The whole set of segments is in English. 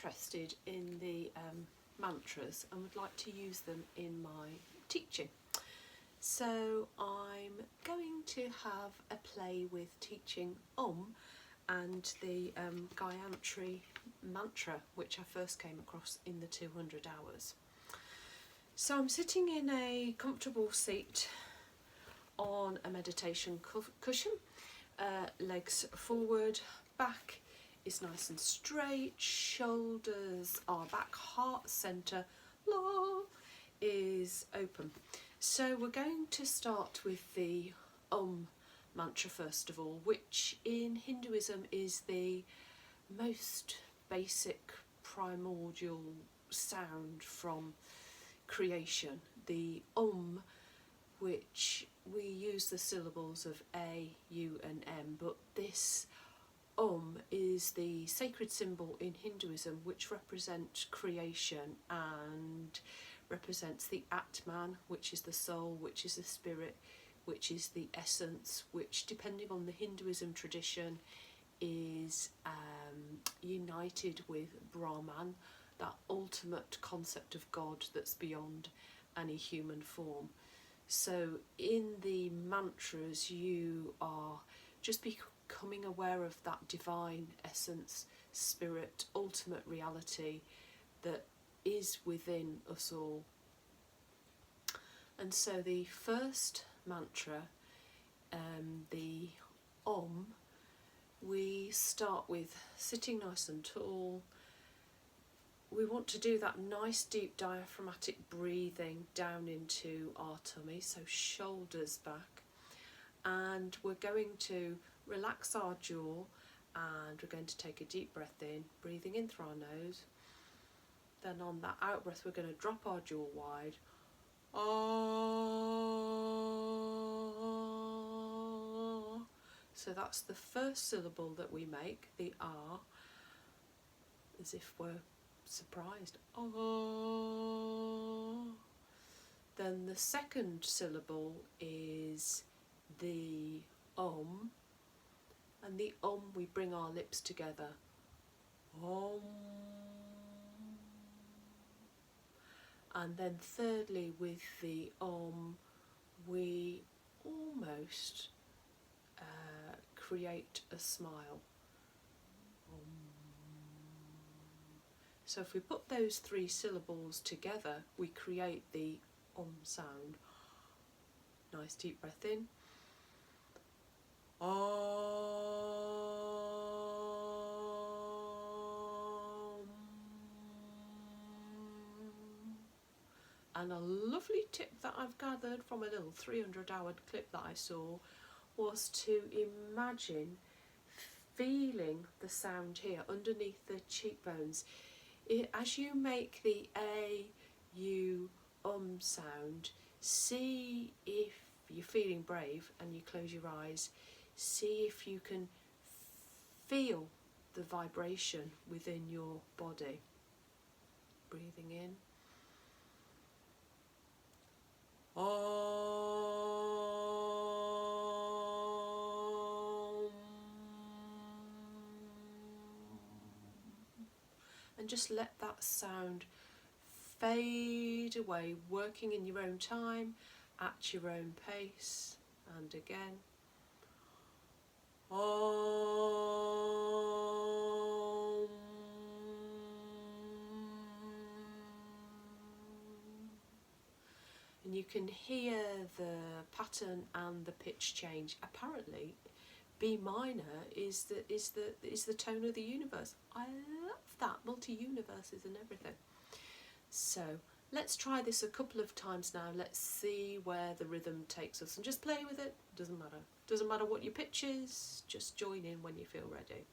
interested in the mantras and would like to use them in my teaching. So I'm going to have a play with teaching and the Gayatri mantra, which I first came across in the 200 hours. So I'm sitting in a comfortable seat on a meditation cushion, legs forward, back is nice and straight, shoulders are back, heart centre is open. So we're going to start with the mantra first of all, which in Hinduism is the most basic primordial sound from creation. The which we use the syllables of A, U and M, but this is the sacred symbol in Hinduism which represents creation and represents the Atman, which is the soul, which is the spirit, which is the essence, which depending on the Hinduism tradition is united with Brahman, that ultimate concept of God that's beyond any human form. So in the mantras you are just becoming aware of that divine essence, spirit, ultimate reality that is within us all. And so the first mantra, the we start with sitting nice and tall. We want to do that nice deep diaphragmatic breathing down into our tummy, so shoulders back, and we're going to relax our jaw and we're going to take a deep breath in, breathing in through our nose. Then on that out breath we're going to drop our jaw wide. So that's the first syllable that we make, the R, as if we're surprised. Then the second syllable is the and the we bring our lips together. And then thirdly, with the we almost create a smile. So if we put those three syllables together, we create the sound. Nice deep breath in. And a lovely tip that I've gathered from a little 300-hour clip that I saw was to imagine feeling the sound here underneath the cheekbones. As you make the A, U, sound, see if you're feeling brave and you close your eyes, see if you can feel the vibration within your body. Breathing in. And just let that sound fade away, working in your own time, at your own pace, and again. And you can hear the pattern and the pitch change. Apparently, B minor is the tone of the universe. I love that, multi-universes and everything. So let's try this a couple of times now. Let's see where the rhythm takes us and just play with it. Doesn't matter what your pitch is, just join in when you feel ready.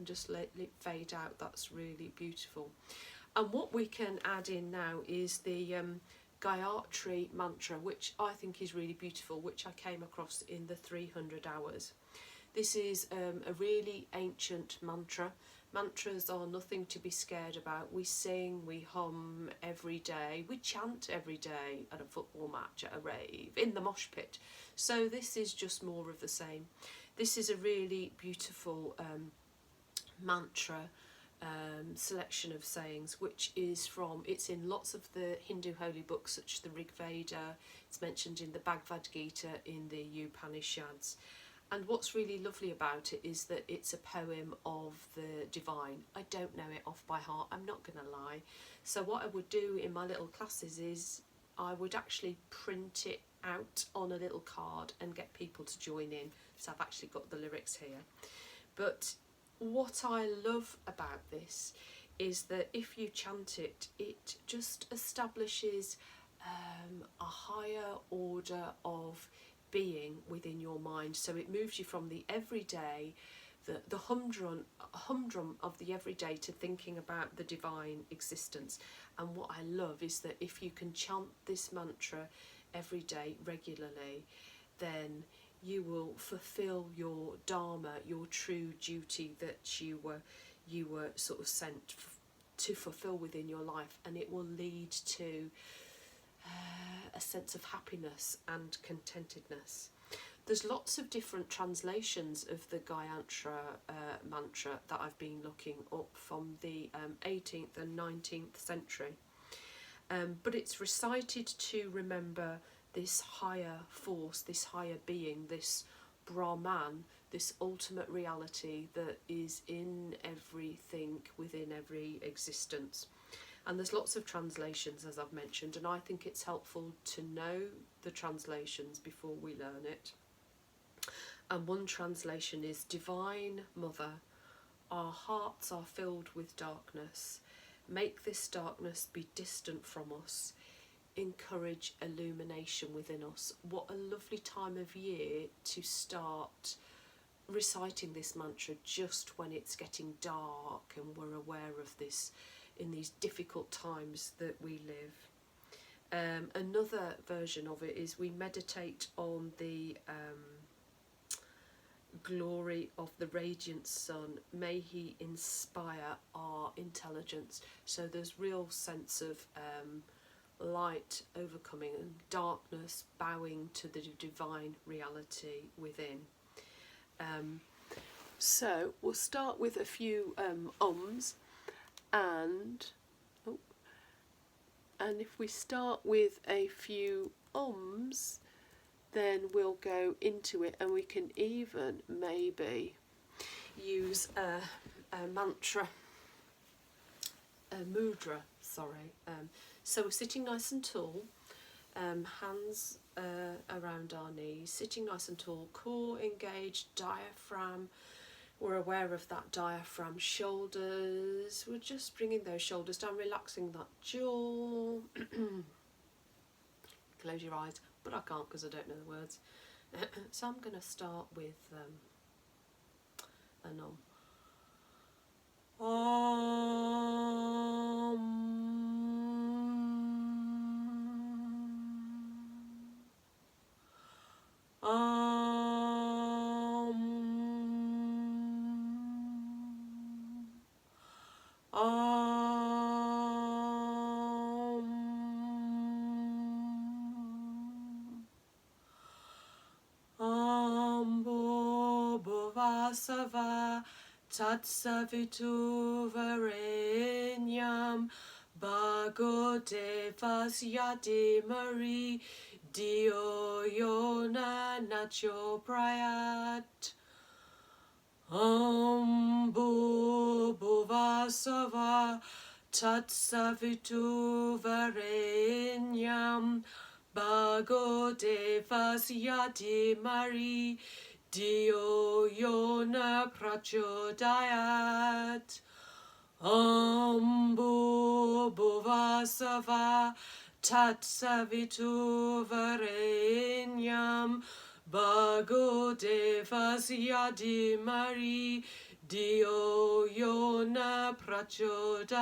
just let it fade out. That's really beautiful. And what we can add in now is the Gayatri mantra, which I think is really beautiful, which I came across in the 300 hours. This is a really ancient mantra. Mantras are nothing to be scared about. We sing, we hum every day, we chant every day at a football match, at a rave, in the mosh pit. So this is just more of the same. This is a really beautiful mantra selection of sayings, which is from, it's in lots of the Hindu holy books such as the Rig Veda, it's mentioned in the Bhagavad Gita, in the Upanishads. And what's really lovely about it is that it's a poem of the divine. I don't know it off by heart, I'm not going to lie. So what I would do in my little classes is I would actually print it out on a little card and get people to join in. So I've actually got the lyrics here. But what I love about this is that if you chant it, it just establishes a higher order of being within your mind. So it moves you from the everyday, the humdrum of the everyday, to thinking about the divine existence. And what I love is that if you can chant this mantra every day regularly, then you will fulfill your dharma, your true duty that you were sort of sent to fulfill within your life, and it will lead to a sense of happiness and contentedness. There's lots of different translations of the Gayatri mantra that I've been looking up from the 18th and 19th century. But it's recited to remember this higher force, this higher being, this Brahman, this ultimate reality that is in everything, within every existence. And there's lots of translations, as I've mentioned, and I think it's helpful to know the translations before we learn it. And one translation is, Divine Mother, our hearts are filled with darkness. Make this darkness be distant from us. Encourage illumination within us. What a lovely time of year to start reciting this mantra just when it's getting dark and we're aware of this in these difficult times that we live. Another version of it is we meditate on the glory of the radiant sun. May he inspire our intelligence. So there's real sense of light overcoming and darkness bowing to the divine reality within. So we'll start with a few ums, and if we start with a few ums, then we'll go into it, and we can even maybe use a mantra, a mudra, sorry. So we're sitting nice and tall, hands around our knees, sitting nice and tall, core engaged, diaphragm. We're aware of that diaphragm, shoulders. We're just bringing those shoulders down, relaxing that jaw. Close your eyes, but I can't because I don't know the words. So I'm going to start with a nom. Sava Tatsavitu Varenyam Bhago Devasya Dhimari Dio Yona Nacho Prayat Bhuvasava Tatsavitu Varenyam Bhago Devasya Dhimari Dio Yona Prachodayat Bhuvasava Tatsavitu Varenyam Bhago Devasya Dhimari Dio Yona Prachodayat.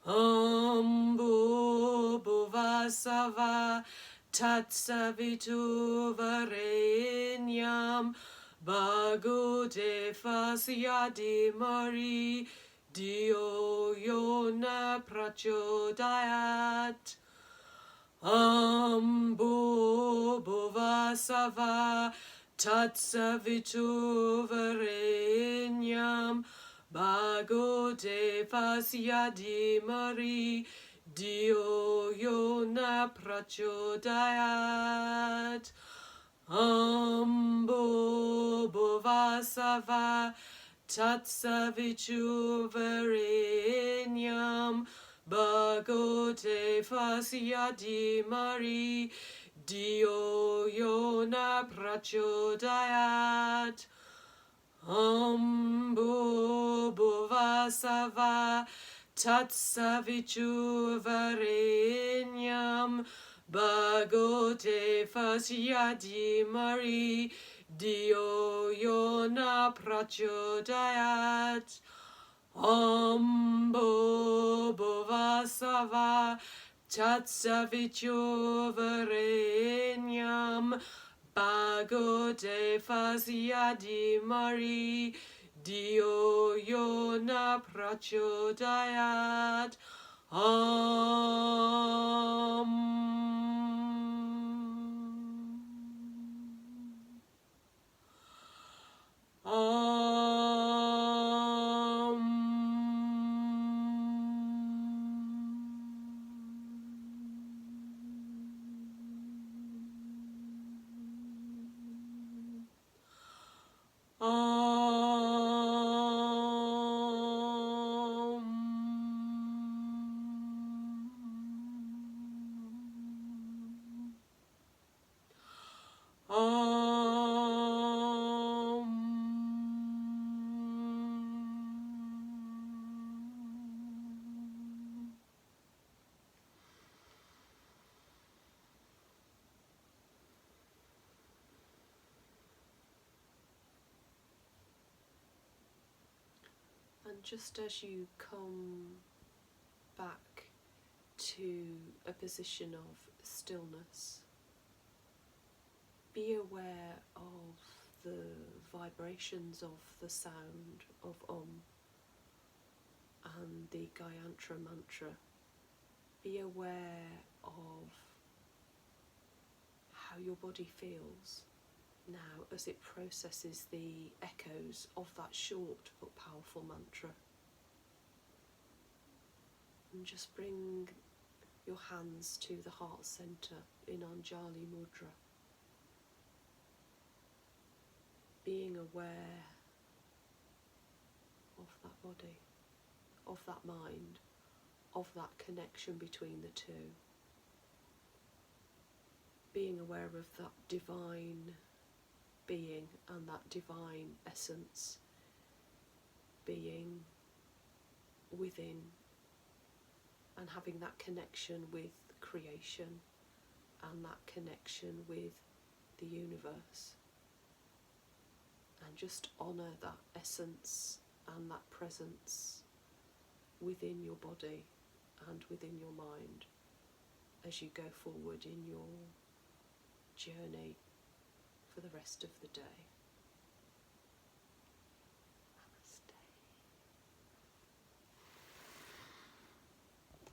Ambu Bhuvasava Tatsavitu Varenyam Bhago Devasyadi Mari Dio Yona Prachodayat. Ambu Bhuvasava Tatsavitu Varenyam Bhago Devasyadi Mari Dio Yona Prachodayat. Ambo Bhuvasava Tatsavitu Varenyam Bhago Devasyadi Mari Dio Yona Prachodayat. Ambo Bhuvasava Tatsavitu Varenyam Bhago Devasyadi Mari Dio Yona Prachodayat. Ambo Bhuvasava Tatsavitu Varenyam Bhago Devasyadi Mari Dio Yona Prachodayat. And just as you come back to a position of stillness, be aware of the vibrations of the sound of and the Gayatri mantra. Be aware of how your body feels now as it processes the echoes of that short but powerful mantra. And just bring your hands to the heart centre in Anjali Mudra, being aware of that body, of that mind, of that connection between the two. Being aware of that divine being and that divine essence being within, and having that connection with creation and that connection with the universe. And just honour that essence and that presence within your body and within your mind as you go forward in your journey for the rest of the day.